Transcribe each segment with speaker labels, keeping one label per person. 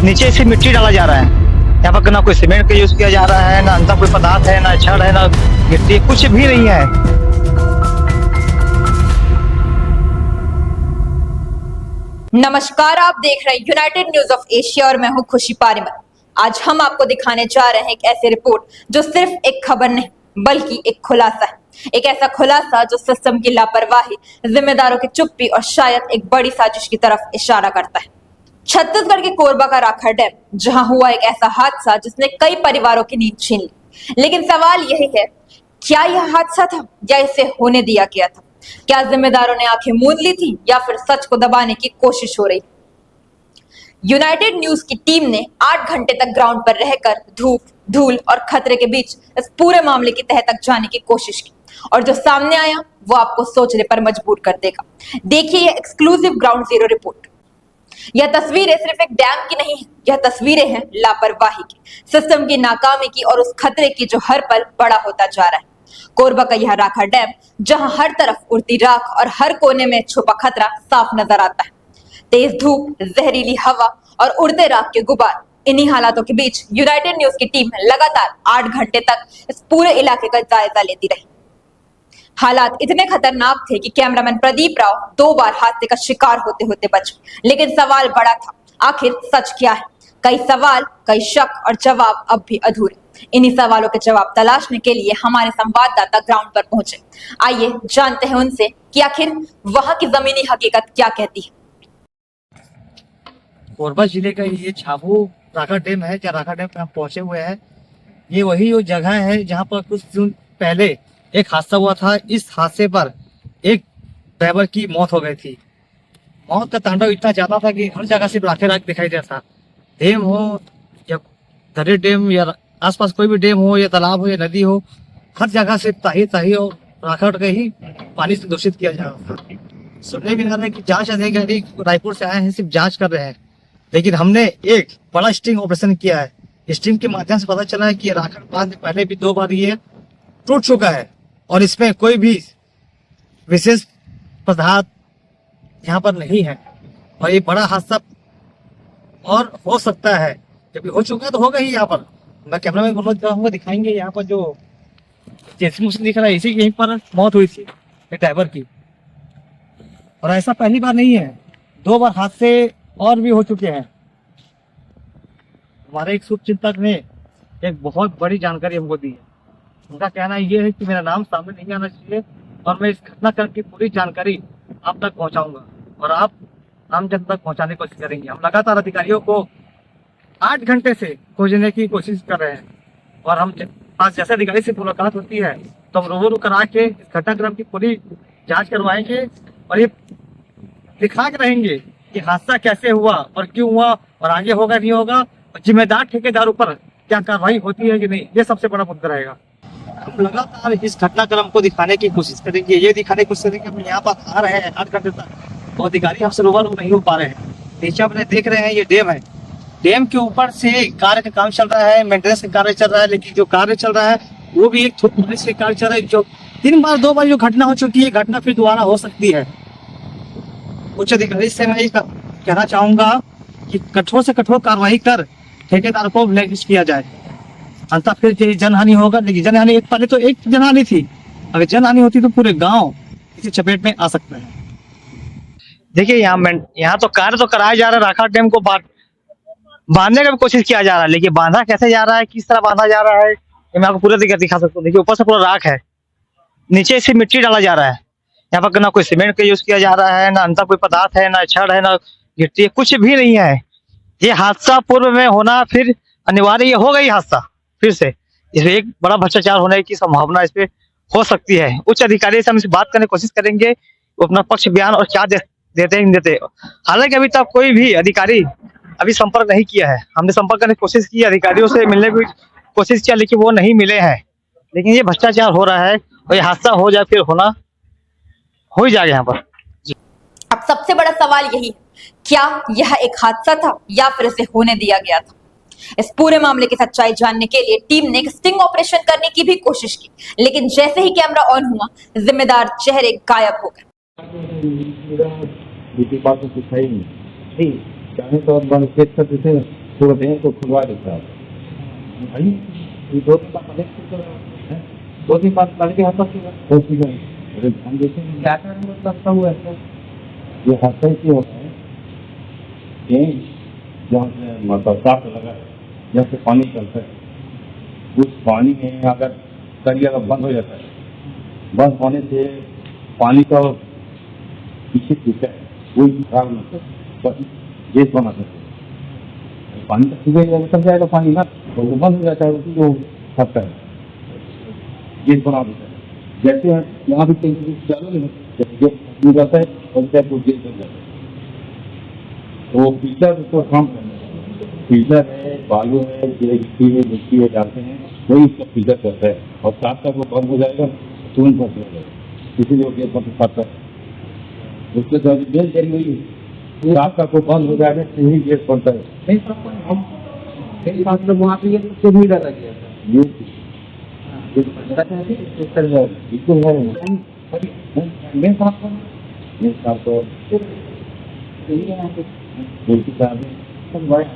Speaker 1: नीचे से मिट्टी डाला जा रहा है। यहाँ पर ना कोई सीमेंट का यूज किया जा रहा है, ना अंदर कोई पदार्थ है, ना छड़ है, ना गिट्टी, कुछ भी नहीं है।
Speaker 2: नमस्कार, आप देख रहे हैं यूनाइटेड न्यूज ऑफ एशिया और मैं हूं खुशी पारीमल। आज हम आपको दिखाने जा रहे हैं एक ऐसी रिपोर्ट जो सिर्फ एक खबर नहीं बल्कि एक खुलासा है। एक ऐसा खुलासा जो सिस्टम की लापरवाही, जिम्मेदारों की चुप्पी और शायद एक बड़ी साजिश की तरफ इशारा करता है। छत्तीसगढ़ के कोरबा का राखा डैम, जहां हुआ एक ऐसा हादसा जिसने कई परिवारों की नींद छीन ली। लेकिन सवाल यही है, क्या यह हादसा था या इसे होने दिया गया था? क्या जिम्मेदारों ने आंखें मूंद ली थी या फिर सच को दबाने की कोशिश हो रही? यूनाइटेड न्यूज की टीम ने 8 घंटे तक ग्राउंड पर रहकर धूप, धूल और खतरे के बीच इस पूरे मामले की तह तक जाने की कोशिश की और जो सामने आया वो आपको सोचने पर मजबूर कर देगा। देखिए यह एक्सक्लूसिव ग्राउंड जीरो रिपोर्ट। यह तस्वीरें सिर्फ एक डैम की नहीं है, यह तस्वीरें हैं लापरवाही की, सिस्टम की नाकामी की और उस खतरे की जो हर पल बड़ा होता जा रहा है। कोरबा का यह राखा डैम, जहां हर तरफ उड़ती राख और हर कोने में छुपा खतरा साफ नजर आता है। तेज धूप, जहरीली हवा और उड़ते राख के गुबार, इन्हीं हालातों के बीच यूनाइटेड न्यूज की टीम लगातार 8 घंटे तक इस पूरे इलाके का जायजा लेती रही। हालात इतने खतरनाक थे कि कैमरामैन प्रदीप राव 2 बार हादसे का शिकार होते होते बच गए। लेकिन सवाल बड़ा था, आखिर सच क्या है? कई सवाल, कई शक और जवाब अब भी अधूरे। इन्हीं सवालों के जवाब तलाशने के लिए हमारे संवाददाता ग्राउंड पर पहुंचे। आइए जानते हैं उनसे कि आखिर वहां की जमीनी हकीकत क्या कहती है।
Speaker 1: कोरबा जिले का ये छाबू राखा डैम है, जहाँ राखा डैम पे हम पहुंचे हुए हैं। ये वही वो जगह है जहाँ पर कुछ दिन पहले एक हादसा हुआ था। इस हादसे पर एक ड्राइवर की मौत हो गई थी। मौत का तांडव इतना ज्यादा था कि हर जगह सिर्फ राखे राख दिखाई देता था। डैम हो या दरे डैम या आसपास कोई भी डैम हो या तालाब हो या नदी हो, हर जगह सिर्फ ताही और राखा के ही पानी से दूषित किया जा रहा था। सुनने में आ रहा है कि जांच अधिकारी रायपुर से आए हैं, सिर्फ जांच कर रहे हैं। लेकिन हमने एक बड़ा स्टिंग ऑपरेशन किया है। स्टिंग के माध्यम से पता चला है कि राखा बांध पहले भी 2 बार ये टूट चुका है और इसमें कोई भी विशेष पदार्थ यहाँ पर नहीं है और ये बड़ा हादसा और हो सकता है। जब हो चुका है तो होगा ही। यहाँ पर मैं कैमरा में बोलना चाहूँगा, दिखाएंगे यहाँ पर जो जैसे मुझे दिख रहा है, इसी यहीं पर मौत हुई थी एक ड्राइवर की। और ऐसा पहली बार नहीं है, 2 बार हादसे और भी हो चुके हैं। हमारे एक शुभ चिंतक ने एक बहुत बड़ी जानकारी हमको दी है। उनका कहना ये है कि मेरा नाम सामने नहीं आना चाहिए और मैं इस घटनाक्रम की पूरी जानकारी आप तक पहुंचाऊंगा और आप आम जनता तक पहुंचाने की कोशिश करेंगे। हम लगातार अधिकारियों को 8 घंटे से खोजने की कोशिश कर रहे हैं और हम पास जैसे अधिकारी से मुलाकात होती है तो हम रूबरू करा के इस घटनाक्रम की पूरी जांच करवाएंगे और ये दिखा के रहेंगे कि हादसा कैसे हुआ और क्यों हुआ और आगे होगा नहीं होगा और जिम्मेदार ठेकेदारों पर क्या कार्रवाई होती है कि नहीं, ये सबसे बड़ा मुद्दा रहेगा। हम लगातार इस घटनाक्रम को दिखाने की कोशिश करेंगे, ये दिखाने की कोशिश करेंगे। हम यहाँ पर आ रहे हैं 8 घंटे तक और अधिकारी हमसे रूबरू नहीं हो पा रहे हैं। नीचे अपने देख रहे हैं ये डैम है। डैम के ऊपर से कार्य का काम चल रहा है, मेंटेनेंस का कार्य चल रहा है। लेकिन जो कार्य चल रहा है वो भी एक पुलिस के कार्य चल रहा है। जो 3 बार 2 बार जो घटना हो चुकी है, घटना फिर दोबारा हो सकती है। उच्च अधिकारी से मैं कहना चाहूंगा कि कठोर से कठोर कार्रवाई कर ठेकेदार को ब्लैकलिस्ट किया जाए, अंततः फिर जनहानि होगा। लेकिन जनहानि एक पहले तो एक जनहानि थी, अगर जनहानि होती तो पूरे गांव इसी चपेट में आ सकता है। देखिए यहाँ तो कार्य तो कराया जा रहा है, राखा डैम को बांधने का भी कोशिश किया जा रहा है। लेकिन बांधा कैसे जा रहा है, किस तरह बांधा जा रहा है, ये मैं आपको पूरा दिखा सकता हूँ। देखिए ऊपर से पूरा राख है, नीचे से मिट्टी डाला जा रहा है। यहाँ पर ना कोई सीमेंट का यूज किया जा रहा है, ना अंदर कोई पदार्थ है, ना छड़ है, ना गिट्टी, कुछ भी नहीं है। ये हादसा पूर्व में होना फिर अनिवार्य, ये हो गई हादसा फिर से। इसमें एक बड़ा भ्रष्टाचार होने की संभावना इस पे हो सकती है। उच्च अधिकारी से हम इसे बात करने की कोशिश करेंगे, वो अपना पक्ष बयान और क्या देते हैं नहीं देते। हालांकि अभी तक कोई भी अधिकारी अभी संपर्क नहीं किया है। हमने संपर्क करने की कोशिश की, अधिकारियों से मिलने की कोशिश किया, लेकिन वो नहीं मिले हैं। लेकिन ये भ्रष्टाचार हो रहा है और ये हादसा हो जाए फिर होना हो ही जाएगा यहाँ पर।
Speaker 2: अब सबसे बड़ा सवाल यही है, क्या यह एक हादसा था या फिर इसे होने दिया गया था? इस पूरे मामले की सच्चाई जानने के लिए टीम ने एक स्टिंग ऑपरेशन करने की भी कोशिश की, लेकिन जैसे ही कैमरा ऑन हुआ, जिम्मेदार चेहरे गायब हो गए।
Speaker 3: ब्यूटी पार्लर दिखाई नहीं चाहे तो आप बंद चेक कर देते खूबसूरत है तो खुलवा देता है भाई।
Speaker 1: ये 2-3 बार मदद की तो है, 2-3 बार लड़के हाथ पास किया।
Speaker 3: तो ठीक है, अरे हम देखेंगे
Speaker 1: क्या करने में लगता हुआ है?
Speaker 3: ये हादसा क्या होता है कि जहाँ से मतलब साफ लगा है, जहाँ से पानी चलता है, उस पानी में अगर सरिया का बंद हो जाता है, बंद होने से पानी का पीछे खींचा है वही खराब मतलब गेस बना सकते हैं। पानी का सूखेगा तब जाएगा पानी ना, तो वो बंद हो जाता है, उसी को फंसता है, गेस बना देता है। जैसे यहाँ भी कहीं डालोगे ना, जैसे गेस हो जाता है और वो गेस बन जाता है। तो फिल्टर उसको काम करना है, फिल्टर है, बालू है, गिट्टी है, मिट्टी है, डालते हैं, वही उसका फिल्टर करता है और साथ साथ वो बंद हो जाएगा, तुरंत बंद हो जाएगा, इसीलिए वो गेस बंद पाता है। उसके साथ गेस जरी हुई साथ साथ वो बंद हो जाएगा, यही गेस बनता है।
Speaker 1: नहीं साहब, हम कई बार लोग वहाँ पे ये से भी डाला गया था।
Speaker 3: ये
Speaker 1: इस तरह से
Speaker 3: बिल्कुल है
Speaker 1: मैं साहब
Speaker 3: ये साथ तो
Speaker 1: यही है कि
Speaker 3: उनकी साहब है,
Speaker 1: सब बड़े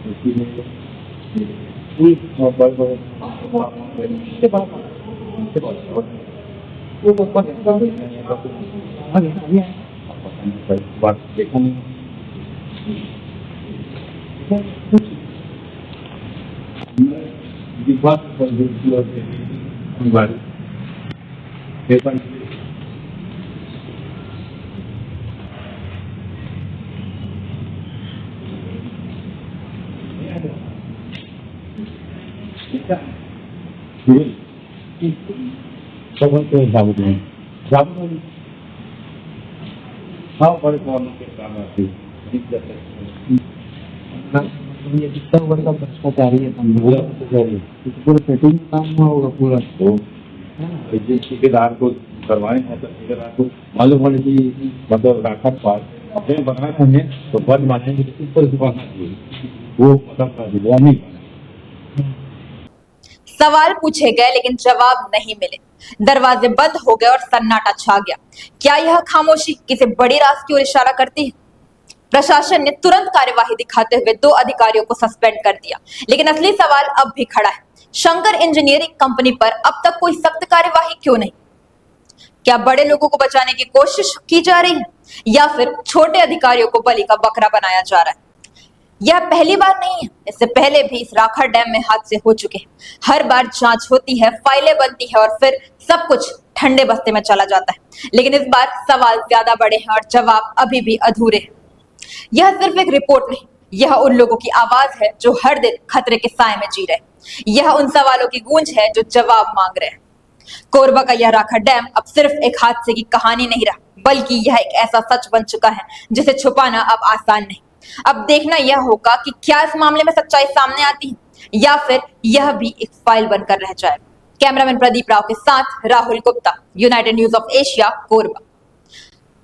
Speaker 3: उसकी में और बड़े
Speaker 1: इससे बड़ा वो ऊपर आगे
Speaker 3: बात देखा नहीं बात पेपर साबुत नहीं हाँ बड़े काम के काम आती
Speaker 1: ये कितना बड़ा भ्रष्टाचारी है
Speaker 3: पूरा सेटिंग काम ना होगा पूरा तो जिस ठेकेदार को करवाए हैं तो ठेकेदार को मालूम होने की मतलब राखा पास बनाना है तो बंद मानेंगे ऊपर से बनना चाहिए वो मतलब नहीं
Speaker 2: सवाल पूछे गए लेकिन जवाब नहीं मिले, दरवाजे बंद हो गए और सन्नाटा छा गया। क्या यह खामोशी किसी बड़ी राज की ओर इशारा करती है? प्रशासन ने तुरंत कार्यवाही दिखाते हुए 2 अधिकारियों को सस्पेंड कर दिया, लेकिन असली सवाल अब भी खड़ा है, शंकर इंजीनियरिंग कंपनी पर अब तक कोई सख्त कार्यवाही क्यों नहीं? क्या बड़े लोगों को बचाने की कोशिश की जा रही है या फिर छोटे अधिकारियों को बलि का बकरा बनाया जा रहा है? यह पहली बार नहीं है, इससे पहले भी इस राखा डैम में हादसे हो चुके हैं। हर बार जांच होती है, फाइलें बनती है और फिर सब कुछ ठंडे बस्ते में चला जाता है। लेकिन इस बार सवाल ज्यादा बड़े हैं और जवाब अभी भी अधूरे हैं। यह सिर्फ एक रिपोर्ट नहीं, यह उन लोगों की आवाज है जो हर दिन खतरे के साए में जी रहे हैं। यह उन सवालों की गूंज है जो जवाब मांग रहे हैं। कोरबा का यह राखा डैम अब सिर्फ एक हादसे की कहानी नहीं रहा, बल्कि यह एक ऐसा सच बन चुका है जिसे छुपाना अब आसान नहीं। अब देखना यह होगा कि क्या इस मामले में सच्चाई सामने आती है या फिर यह भी एक फाइल बनकर रह जाए। कैमरामैन प्रदीप राव के साथ Rahul Gupta, United news of Asia, Korba.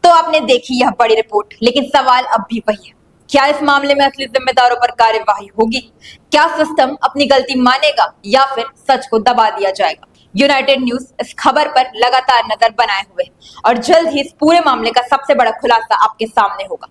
Speaker 2: तो आपने देखी यह बड़ी रिपोर्ट, लेकिन सवाल अब भी वही है, क्या इस मामले में असली जिम्मेदारों पर कार्यवाही होगी? क्या सिस्टम अपनी गलती मानेगा या फिर सच को दबा दिया जाएगा? यूनाइटेड न्यूज इस खबर पर लगातार नजर बनाए हुए और जल्द ही इस पूरे मामले का सबसे बड़ा खुलासा आपके सामने होगा।